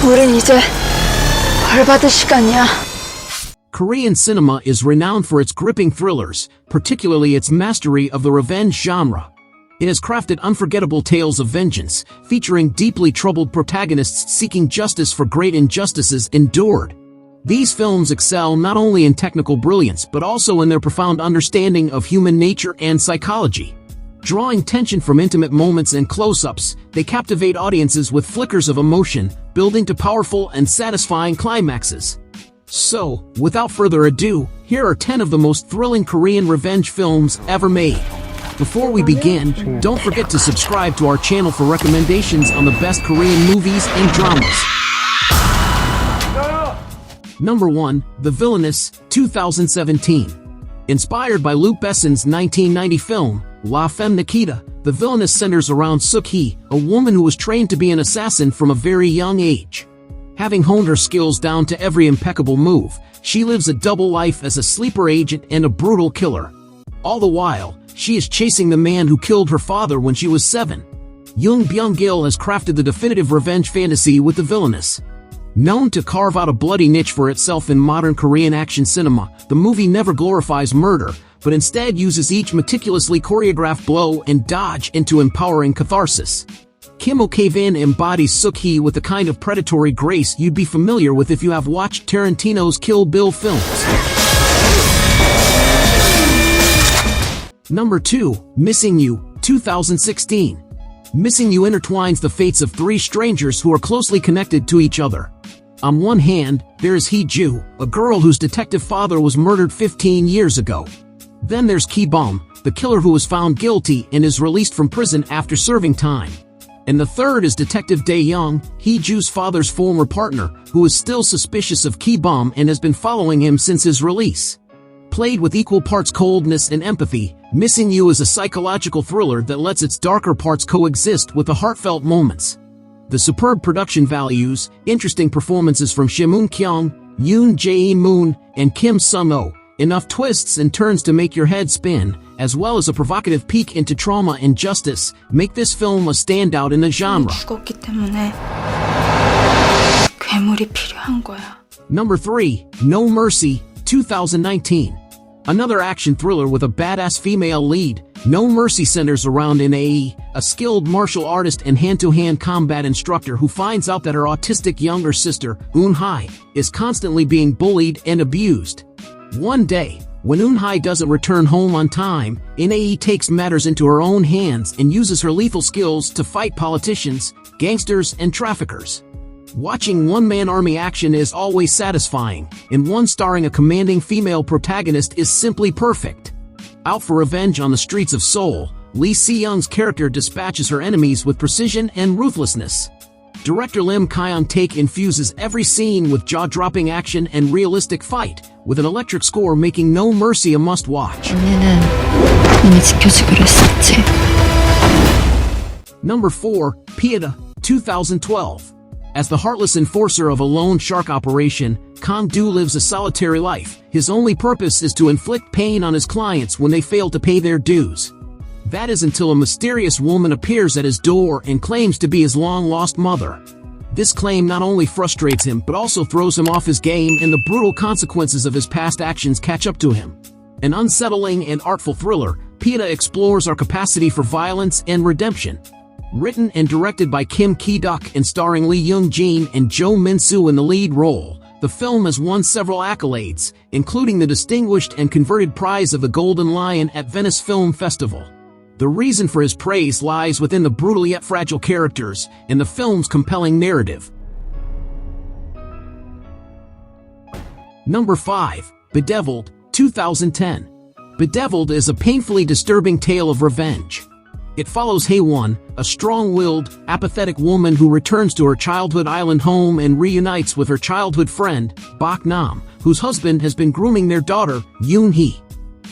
우린 이제 벌 받을 시간이야. Korean cinema is renowned for its gripping thrillers, particularly its mastery of the revenge genre. It has crafted unforgettable tales of vengeance, featuring deeply troubled protagonists seeking justice for great injustices endured. These films excel not only in technical brilliance but also in their profound understanding of human nature and psychology. Drawing tension from intimate moments and close-ups, they captivate audiences with flickers of emotion, building to powerful and satisfying climaxes. So, without further ado, here are 10 of the most thrilling Korean revenge films ever made. Before we begin, don't forget to subscribe to our channel for recommendations on the best Korean movies and dramas. Number 1, The Villainess, 2017. Inspired by Luc Besson's 1990 film, La Femme Nikita, The Villainess centers around Suk-hee, a woman who was trained to be an assassin from a very young age. Having honed her skills down to every impeccable move, she lives a double life as a sleeper agent and a brutal killer. All the while, she is chasing the man who killed her father when she was 7. Yoon Byung-gil has crafted the definitive revenge fantasy with The Villainess. Known to carve out a bloody niche for itself in modern Korean action cinema, the movie never glorifies murder, but instead uses each meticulously choreographed blow and dodge into empowering catharsis. Kim Ok-vin embodies Suk-hee with the kind of predatory grace you'd be familiar with if you have watched Tarantino's Kill Bill films. Number 2, Missing You, 2016. Missing You intertwines the fates of 3 strangers who are closely connected to each other. On one hand, there is Hee-ju, a girl whose detective father was murdered 15 years ago. Then there's Ki-bum, the killer who was found guilty and is released from prison after serving time. And the third is Detective Dae-young, Hee-ju's father's former partner, who is still suspicious of Ki-bum and has been following him since his release. Played with equal parts coldness and empathy, Missing You is a psychological thriller that lets its darker parts coexist with the heartfelt moments. The superb production values, interesting performances from Shimun Kyung, Yoon Jae-moon, and Kim Sun-oh, enough twists and turns to make your head spin, as well as a provocative peek into trauma and justice, make this film a standout in the genre. 죽었기 때문에 괴물이 필요한 거야. Number 3, No Mercy, 2019. Another action thriller with a badass female lead, No Mercy centers around In-ae, a skilled martial artist and hand-to-hand combat instructor who finds out that her autistic younger sister, Eun-hye, is constantly being bullied and abused. One day, when Eun-hye doesn't return home on time, In-ae takes matters into her own hands and uses her lethal skills to fight politicians, gangsters, and traffickers. Watching one-man army action is always satisfying, and one starring a commanding female protagonist is simply perfect. Out for revenge on the streets of Seoul, Lee Se-young's character dispatches her enemies with precision and ruthlessness. Director Lim Kyung-taek infuses every scene with jaw-dropping action and realistic fight, with an electric score making No Mercy a must-watch. 언니는 이미 지켜주기로 했었지. Number 4, Pieta, 2012. As the heartless enforcer of a loan shark operation, Kang-do lives a solitary life. His only purpose is to inflict pain on his clients when they fail to pay their dues. That is until a mysterious woman appears at his door and claims to be his long-lost mother. This claim not only frustrates him but also throws him off his game, and the brutal consequences of his past actions catch up to him. An unsettling and artful thriller, Pieta explores our capacity for violence and redemption. Written and directed by Kim Ki-duk and starring Lee Young-jin and Jo Min-soo in the lead role, the film has won several accolades, including the distinguished and converted prize of the Golden Lion at Venice Film Festival. The reason for his praise lies within the brutal yet fragile characters and the film's compelling narrative. Number 5, Bedeviled, 2010. Bedeviled is a painfully disturbing tale of revenge. It follows Hae-won, a strong-willed, apathetic woman who returns to her childhood island home and reunites with her childhood friend, Bak-nam, whose husband has been grooming their daughter, Yoon-hee.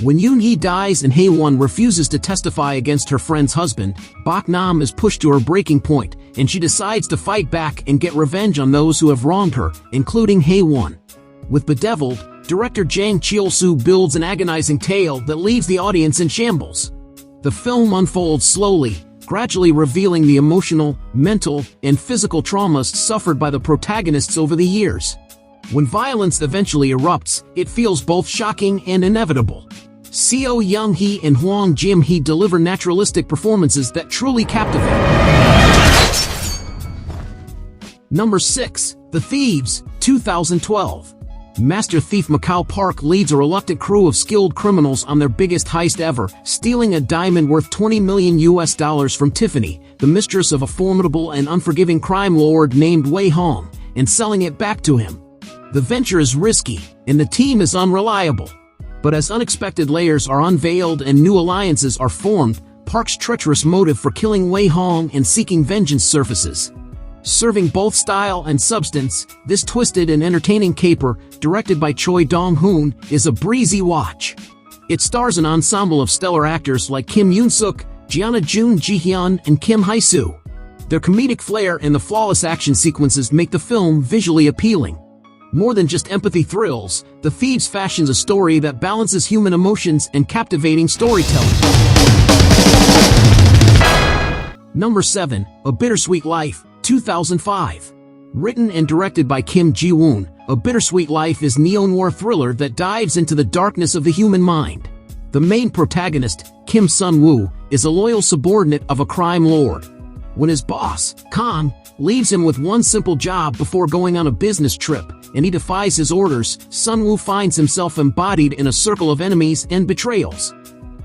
When Yoon-hee dies and Hae-won refuses to testify against her friend's husband, Bak-nam is pushed to her breaking point, and she decides to fight back and get revenge on those who have wronged her, including Hae-won. With Bedeviled, director Jang Cheol-soo builds an agonizing tale that leaves the audience in shambles. The film unfolds slowly, gradually revealing the emotional, mental, and physical traumas suffered by the protagonists over the years. When violence eventually erupts, it feels both shocking and inevitable. Seo Young-hee and Hwang Jim-hee deliver naturalistic performances that truly captivate. Number 6. The Thieves, 2012. Master thief Macau Park leads a reluctant crew of skilled criminals on their biggest heist ever, stealing a diamond worth $20 million from Tiffany, the mistress of a formidable and unforgiving crime lord named Wei Hong, and selling it back to him. The venture is risky, and the team is unreliable. But as unexpected layers are unveiled and new alliances are formed, Park's treacherous motive for killing Wei Hong and seeking vengeance surfaces. Serving both style and substance, this twisted and entertaining caper, directed by Choi Dong-hoon, is a breezy watch. It stars an ensemble of stellar actors like Kim Yoon-suk, Gianna Jun Ji-hyun, and Kim Hae-soo. Their comedic flair and the flawless action sequences make the film visually appealing. More than just empathy thrills, The Thieves fashions a story that balances human emotions and captivating storytelling. Number 7. A Bittersweet Life, 2005. Written and directed by Kim Ji-woon, A Bittersweet Life is a neo-noir thriller that dives into the darkness of the human mind. The main protagonist, Kim Sun-woo, is a loyal subordinate of a crime lord. When his boss, Kang, leaves him with one simple job before going on a business trip, and he defies his orders, Sun-woo finds himself embodied in a circle of enemies and betrayals.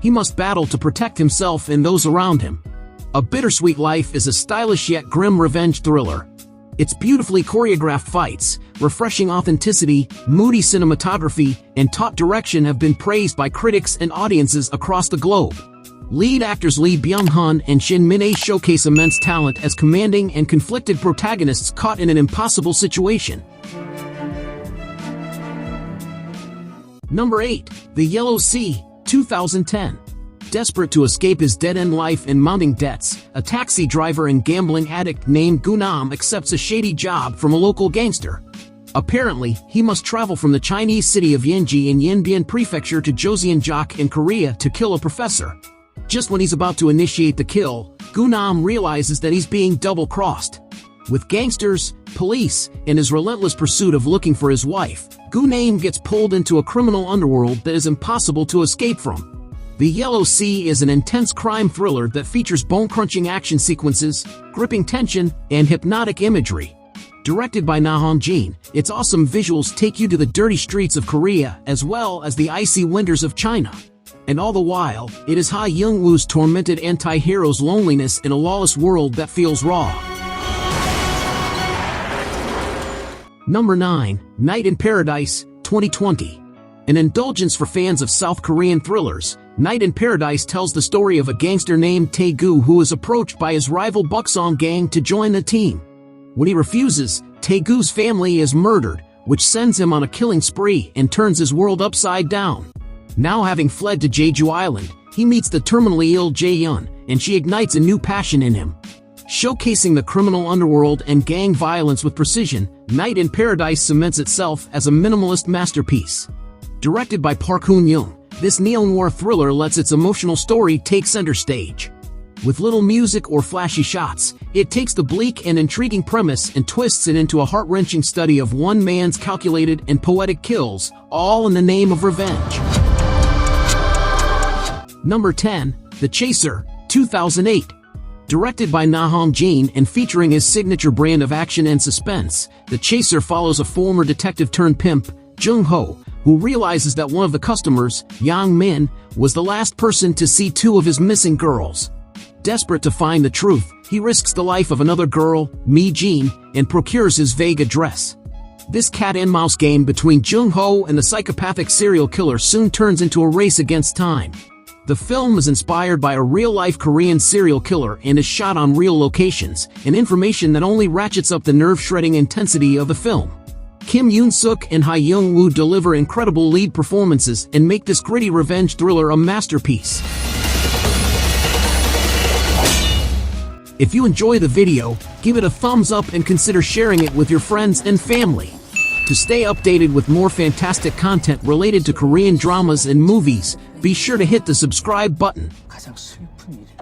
He must battle to protect himself and those around him. A Bittersweet Life is a stylish yet grim revenge thriller. Its beautifully choreographed fights, refreshing authenticity, moody cinematography, and taut direction have been praised by critics and audiences across the globe. Lead actors Lee Byung-hun and Shin Min-ae showcase immense talent as commanding and conflicted protagonists caught in an impossible situation. Number 8. The Yellow Sea, 2010. Desperate to escape his dead-end life and mounting debts, a taxi driver and gambling addict named Gunam accepts a shady job from a local gangster. Apparently, he must travel from the Chinese city of Yanji in Yanbian Prefecture to Joseonjak in Korea to kill a professor. Just when he's about to initiate the kill, Gunam realizes that he's being double-crossed. With gangsters, police, and his relentless pursuit of looking for his wife, Gunam gets pulled into a criminal underworld that is impossible to escape from. The Yellow Sea is an intense crime thriller that features bone-crunching action sequences, gripping tension, and hypnotic imagery. Directed by Na Hong-jin, its awesome visuals take you to the dirty streets of Korea as well as the icy winters of China. And all the while, it is Ha Young-woo's tormented anti-hero's loneliness in a lawless world that feels raw. Number 9. Night in Paradise, 2020. An indulgence for fans of South Korean thrillers, Night in Paradise tells the story of a gangster named Tae-gu who is approached by his rival Buksong gang to join the team. When he refuses, Tae-gu's family is murdered, which sends him on a killing spree and turns his world upside down. Now having fled to Jeju Island, he meets the terminally ill Jae-yeon, and she ignites a new passion in him. Showcasing the criminal underworld and gang violence with precision, Night in Paradise cements itself as a minimalist masterpiece. Directed by Park Hoon-young, this neo-noir thriller lets its emotional story take center stage. With little music or flashy shots, it takes the bleak and intriguing premise and twists it into a heart-wrenching study of one man's calculated and poetic kills, all in the name of revenge. Number 10. The Chaser, 2008. Directed by Na Hong-jin and featuring his signature brand of action and suspense, The Chaser follows a former detective-turned-pimp, Jung-ho, who realizes that one of the customers, Yang Min, was the last person to see two of his missing girls. Desperate to find the truth, he risks the life of another girl, Mi-jin, and procures his vague address. This cat-and-mouse game between Jung-ho and the psychopathic serial killer soon turns into a race against time. The film is inspired by a real-life Korean serial killer and is shot on real locations, an information that only ratchets up the nerve-shredding intensity of the film. Kim Yoon-suk and Ha Young-woo deliver incredible lead performances and make this gritty revenge thriller a masterpiece. If you enjoy the video, give it a thumbs up and consider sharing it with your friends and family. To stay updated with more fantastic content related to Korean dramas and movies, be sure to hit the subscribe button. 가장 슬픈 일.